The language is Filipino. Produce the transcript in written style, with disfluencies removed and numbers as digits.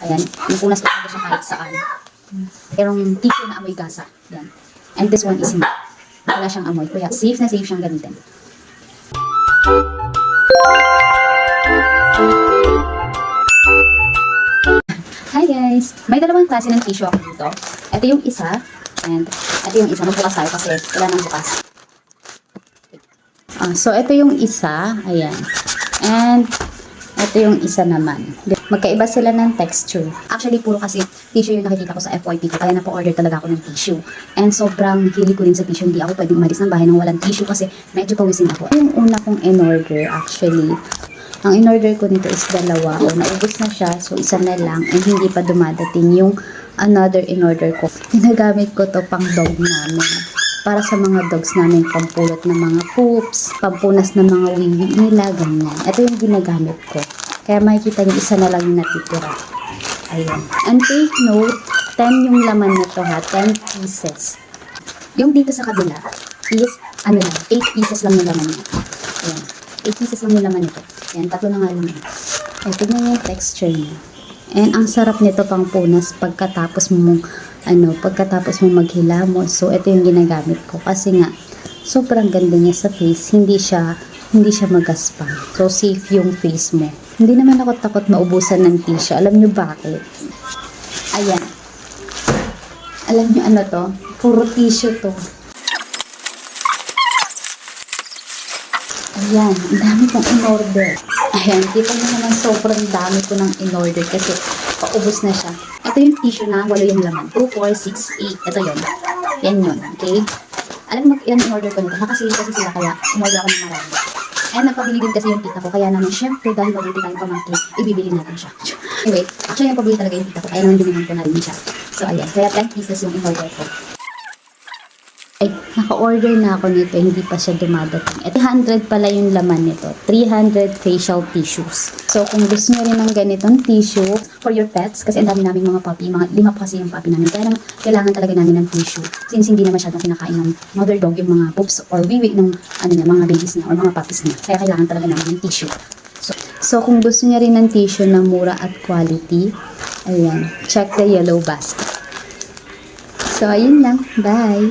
Ayan, pupunas ko talaga siya kahit saan. Merong tissue na amoy gasa. Yan. And this one is hindi. Wala siyang amoy. Kaya safe na safe siyang gamitin. Hi guys! May dalawang klase ng tissue ako dito. Ito yung isa. And ito yung isa. Magbukas tayo kasi wala nang bukas. So ito yung isa. Ayan. And ito yung isa naman. Magkaiba sila ng texture. Actually, puro kasi tissue yung nakikita ko sa FYP ko. Kaya napo-order talaga ako ng tissue. And sobrang hilig ko rin sa tissue. Hindi ako pwedeng umalis ng bahay nang walang tissue kasi medyo pawisin ako. Yung una kong in-order actually, ang in-order ko nito is dalawa. O naubos na siya. So, isa na lang. And hindi pa dumadating yung another in-order ko. Ginagamit ko to pang dog namin. Para sa mga dogs namin, pampulot ng mga poops, pampunas ng mga wiwi nila, ganyan. Ito yung ginagamit ko. Kaya makikita niyo, isa na lang yung natitira. Ayan. And take note, 10 yung laman nito ha, 10 pieces. Yung dito sa kabila is, 8 pieces lang yung laman nito. Ayan. 8 pieces lang yung laman nito. Ayan, 3 na nga lang. Ayan, tignan yung texture niya. And ang sarap nito pang punas pagkatapos mo maghilamos. So ito yung ginagamit ko kasi nga sobrang ganda niya sa face, hindi siya magaspang. So safe yung face mo. Hindi naman ako takot maubusan ng tissue. Alam niyo bakit? Ayan. Alam niyo ano to? Puro tissue to. Ayan, ang dami kong in-order. Ayan, kita nyo naman sobrang dami ko ng in-order kasi paubos na siya. Ito yung tissue na 8 yung laman. 2, 4, 6, 8. Ito yun. Yan yun. Okay? Alam mo, yan in-order ko nito. Nakasili kasi sila kaya in-order ako ng marami. And napabili din kasi yung tita ko. Kaya naman, syempre, dahil mabuti tayong pamangkin, ibibili natin siya. Anyway, actually, napabili talaga yung tita ko. Kaya naman dumihan ko na rin siya. So, ayan. Kaya 10 pieces yung in-order ko. Ay, naka-order na ako nito, hindi pa siya dumadating. At 300 pala yung laman nito. 300 facial tissues. So, kung gusto nyo rin ng ganitong tissue for your pets, kasi ang dami naming mga puppy, mga 5 pa kasi yung puppy namin. Kaya naman, kailangan talaga namin ng tissue. Since hindi na masyadong kinakain ng mother dog yung mga poops or wiwi ng mga babies niya or mga puppies niya. Kaya kailangan talaga namin ng tissue. So kung gusto niya rin ng tissue na mura at quality, ayan, check the yellow basket. So, ayun lang. Bye!